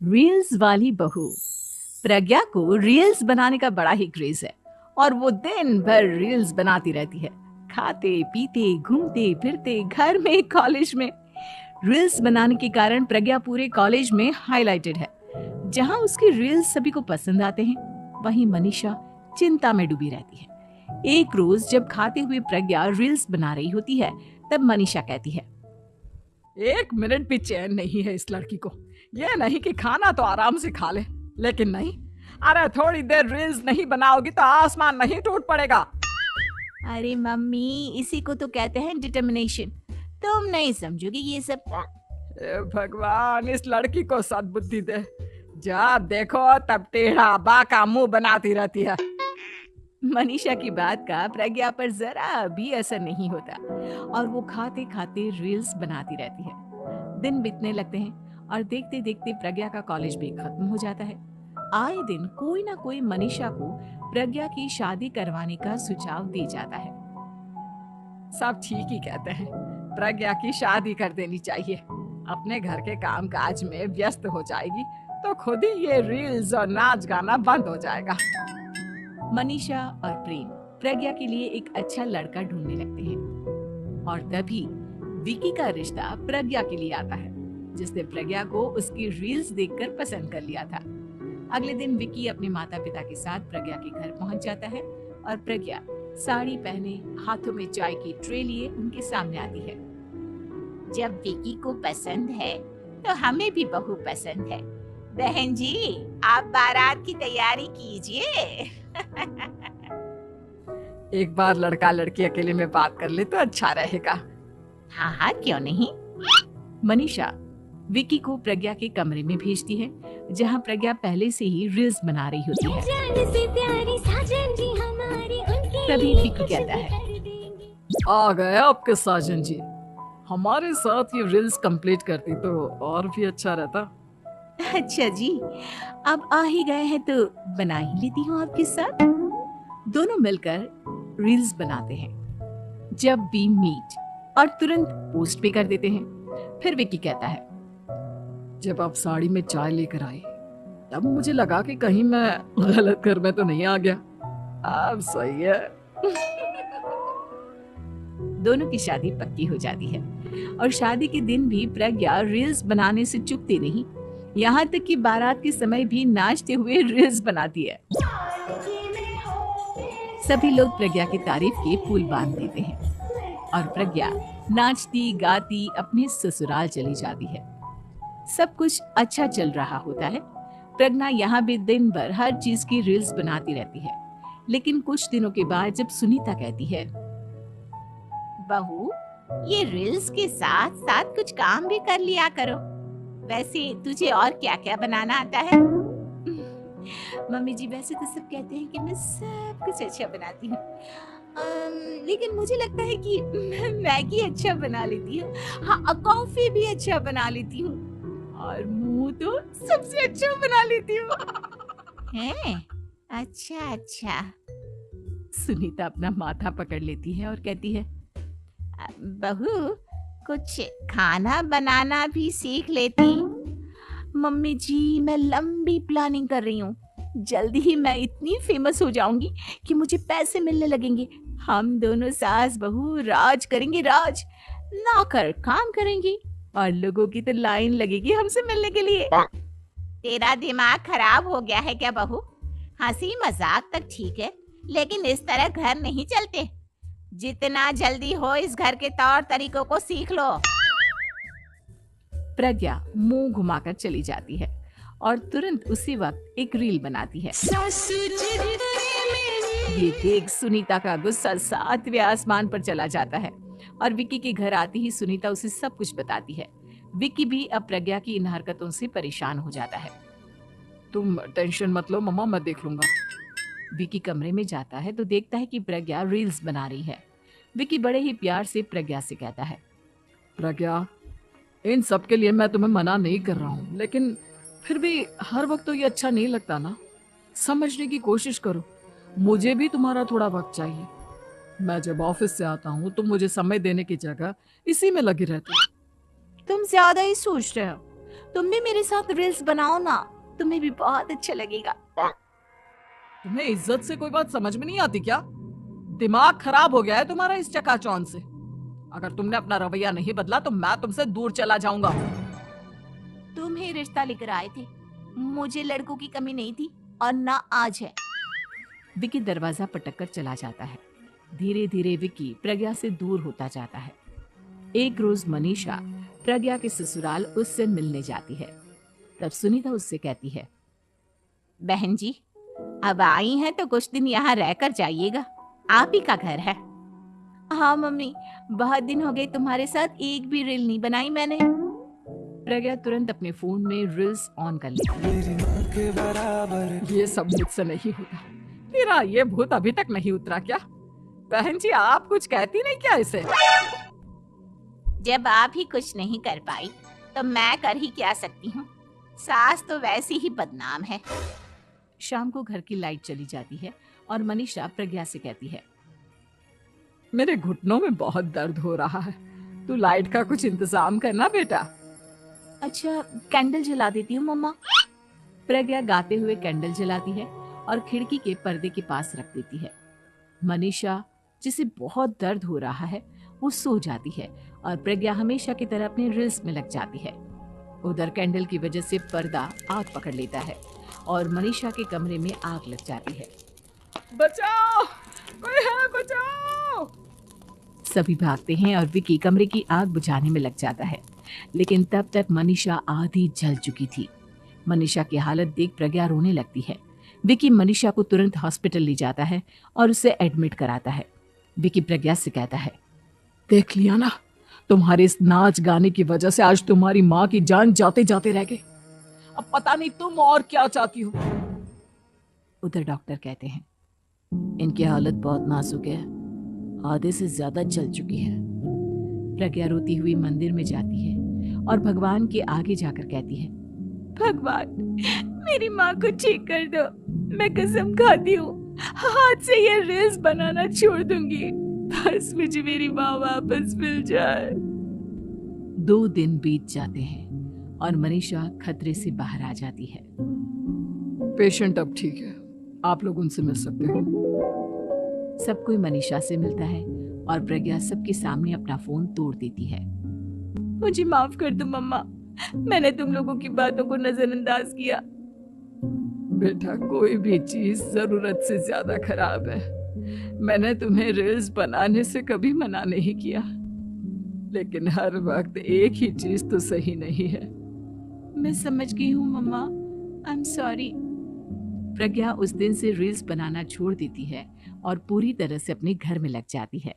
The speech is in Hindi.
रील्स वाली बहू। प्रज्ञा को रील्स बनाने का बड़ा ही क्रेज है और वो दिन भर रील्स बनाती रहती है। खाते पीते घूमते फिरते घर में कॉलेज में रील्स बनाने के कारण प्रज्ञा पूरे कॉलेज में हाईलाइटेड है। जहां उसकी रील्स सभी को पसंद आते हैं, वहीं मनीषा चिंता में डूबी रहती है। एक रोज जब खाते हुए प्रज्ञा रील्स बना रही होती है, तब मनीषा कहती है, एक मिनट भी चैन नहीं है इस लड़की को। ये नहीं कि खाना तो आराम से खा ले, लेकिन नहीं, अरे थोड़ी देर रील्स नहीं बनाओगी तो आसमान नहीं टूट पड़ेगा। अरे मम्मी, इसी को तो कहते हैं डिटर्मिनेशन। तुम नहीं समझोगी ये सब। हे भगवान, इस लड़की को सद्बुद्धि दे। जब देखो तब टेढ़ा बाका मुंह बनाती रहती है। मनीषा की बात का प्रज्ञा पर जरा भी असर नहीं होता और वो खाते खाते रील्स बनाती रहती है। दिन बीतने लगते हैं और देखते देखते प्रज्ञा का कॉलेज भी खत्म हो जाता है। आए दिन कोई ना कोई मनीषा को प्रज्ञा की शादी करवाने का सुझाव दे जाता है। सब ठीक ही कहते हैं, प्रज्ञा की शादी कर देनी चाहिए। अपने घर के काम काज में व्यस्त हो जाएगी तो खुद ही ये रील्स और नाच गाना बंद हो जाएगा। मनीषा और प्रेम प्रज्ञा के लिए एक अच्छा लड़का ढूंढने लगते हैं और तभी विकी का रिश्ता प्रज्ञा के लिए आता है, जिसने प्रज्ञा को उसकी रील्स देखकर पसंद कर लिया था। अगले दिन विकी अपने माता पिता के साथ प्रज्ञा के घर पहुंच जाता है और प्रज्ञा साड़ी पहने हाथों में चाय की ट्रे लिए उनके सामने आती है। जब विकी को पसंद है तो हमें भी बहू पसंद है। बहन जी, आप बारात की तैयारी कीजिए। एक बार लड़का लड़की अकेले में बात कर ले तो अच्छा रहेगा। हाँ हाँ, क्यों नहीं। मनीषा विकी को प्रज्ञा के कमरे में भेजती है, जहां प्रज्ञा पहले से ही रील्स बना रही होती है। तभी विकी कहता है, आ गए आपके साजन जी। हमारे साथ ये रील्स कंप्लीट करती तो और भी अच्छा रहता। अच्छा जी, अब आ ही गए हैं तो बना ही लेती हूँ आपके साथ। दोनों मिलकर रील्स बनाते हैं। जब भी मीट और तुरंत पोस्ट भी कर देते हैं। फिर विकी कहता है, जब आप साड़ी में चाय लेकर आई तब मुझे लगा कि कहीं मैं गलत घर में तो नहीं आ गया। अब सही है। दोनों की शादी पक्की हो जाती है और शादी के दिन भी प्रज्ञा रील्स बनाने से चूकती नहीं। यहाँ तक कि बारात के समय भी नाचते हुए रील्स बनाती है। सभी लोग प्रज्ञा की तारीफ के पुल बांध देते हैं और प्रज्ञा नाचती गाती अपने ससुराल चली जाती है। सब कुछ अच्छा चल रहा होता है। प्रज्ञा यहाँ भी दिन भर हर चीज की रील्स बनाती रहती है। लेकिन कुछ दिनों के बाद जब सुनीता कहती है, बहू, ये रील्स के साथ साथ कुछ काम भी कर लिया करो। वैसे तुझे और क्या क्या बनाना आता है? मम्मी जी, वैसे तो सब कहते हैं कि मैं सब कुछ अच्छा बनाती हूँ, लेकिन मुझे लगता है कि मैं मैगी अच्छा बना लेती हूँ। हाँ, कॉफी भी अच्छा बना लेती हूँ और मुंह तो सबसे अच्छा बना लेती हूँ। हैं? अच्छा अच्छा। सुनीता अपना माथा पकड़ लेती है और कहती है, बहू, कुछ खाना बनाना भी सीख लेती। मम्मी जी, मैं लंबी प्लानिंग कर रही हूँ। जल्दी ही मैं इतनी फेमस हो जाऊंगी कि मुझे पैसे मिलने लगेंगे। हम दोनों सास बहू राज करेंगे, राज। नौकर काम करेंगी और लोगों की तो लाइन लगेगी हमसे मिलने के लिए। तेरा दिमाग खराब हो गया है क्या बहू? हंसी मजाक तक ठीक है, लेकिन इस तरह घर नहीं चलते। जितना जल्दी हो इस घर के तौर तरीकों को सीख लो। प्रज्ञा मुंह घुमाकर चली जाती है और तुरंत उसी वक्त एक रील बनाती है। ये देख सुनीता का गुस्सा 7वें आसमान पर चला जाता है और विकी के घर आती ही सुनीता उसे सब कुछ बताती है। विकी भी अब प्रज्ञा की इन हरकतों से परेशान हो जाता है। तुम टेंशन मत लो मम्मा, मैं देख लूंगा। विकी कमरे में जाता है तो देखता है कि प्रज्ञा रील्स बना रही है। विकी बड़े ही प्यार से प्रज्ञा से कहता है, प्रज्ञा, इन सब के लिए मैं तुम्हें मना नहीं कर रहा हूँ, लेकिन फिर भी हर वक्त तो ये अच्छा नहीं लगता ना। समझने की कोशिश करो, मुझे भी तुम्हारा थोड़ा वक्त चाहिए। मैं जब ऑफिस से आता हूँ तो मुझे समय देने की जगह इसी में लगी रहती है। तुम ज्यादा ही सोच रहे हो। तुम भी मेरे साथ रील्स बनाओ ना, तुम्हें भी बहुत अच्छा लगेगा। तुम्हें इज्जत से कोई बात समझ में नहीं आती क्या? दिमाग खराब हो गया है तुम्हारा इस चकाचौंध से। अगर तुमने अपना रवैया नहीं बदला तो मैं तुमसे दूर चला जाऊंगा। तुम ही रिश्ता लेकर आए थे, मुझे लड़कों की कमी नहीं थी और ना आज है। विकी दरवाजा पटक कर चला जाता है। धीरे धीरे विकी प्रज्ञा से दूर होता जाता है। एक रोज मनीषा प्रज्ञा के ससुराल उससे मिलने जाती है। तब सुनीता उससे कहती है, बहन जी, अब आई हैं तो कुछ दिन यहाँ रहकर जाइएगा, आप ही का घर है। हाँ मम्मी, बहुत दिन हो गए तुम्हारे साथ एक भी रील नहीं बनाई मैंने। प्रज्ञा तुरंत अपने फोन में रील्स ऑन कर लेती है। ये सब मुझसे नहीं होगा। तेरा ये भूत अभी तक नहीं उतरा क्या? बहन जी, आप कुछ कहती नहीं क्या इसे? जब आप ही कुछ नहीं कर पाई तो मैं कर ही क्या सकती हूँ। सास तो वैसी ही बदनाम है। शाम को घर की लाइट चली जाती है और मनीषा प्रज्ञा से कहती है, मेरे घुटनों में बहुत दर्द हो रहा है, तू लाइट का कुछ इंतजाम करना बेटा। अच्छा, कैंडल जला देती हूँ मम्मा। प्रज्ञा गाते हुए कैंडल जलाती है और खिड़की के पर्दे के पास रख देती है। मनीषा, जिसे बहुत दर्द हो रहा है, वो सो जाती है और प्रज्ञा हमेशा की तरह अपने रील्स में लग जाती है। उधर कैंडल की वजह से पर्दा आग पकड़ लेता है और मनीषा के कमरे में आग लग जाती है। बचाओ, कोई है, बचाओ। सभी भागते हैं और विकी कमरे की आग बुझाने में लग जाता है, लेकिन तब तक मनीषा आधी जल चुकी थी। मनीषा की हालत देख प्रज्ञा रोने लगती है। विकी मनीषा को तुरंत हॉस्पिटल ले जाता है और उसे एडमिट कराता है। विकी प्रज्ञा से कहता है, देख लिया ना, तुम्हारे इस नाच गाने की वजह से आज तुम्हारी माँ की जान जाते जाते रह गई। अब पता नहीं तुम और क्या चाहती हो। उधर डॉक्टर कहते हैं, इनकी हालत बहुत नाजुक है, आधे से ज्यादा जल चुकी है। प्रज्ञा रोती हुई मंदिर में जाती है और भगवान के आगे जाकर कहती है, भगवान, मेरी माँ को ठीक कर दो। मैं कसम खाती हूँ, हाथ से ये रील्स बनाना छोड़ दूंगी, बस मुझे मेरी माँ वापस मिल जाए। 2 दिन बीत जाते हैं और मनीषा खतरे से बाहर आ जाती है। पेशेंट अब ठीक है, आप लोग उनसे मिल सकते हो। सब कोई मनीषा से मिलता है और प्रज्ञा सबके सामने अपना फोन तोड़ देती है। मुझे माफ कर दो मम्मा, मैंने तुम लोगों की बातों को नजरअंदाज किया। बेटा, कोई भी चीज जरूरत से ज्यादा खराब है। मैंने तुम्हें रील्स बनाने से कभी मना नहीं किया, लेकिन हर वक्त एक ही चीज तो सही नहीं है। मैं समझ गई हूँ मम्मा, आई एम सॉरी। प्रज्ञा उस दिन से रील्स बनाना छोड़ देती है और पूरी तरह से अपने घर में लग जाती है।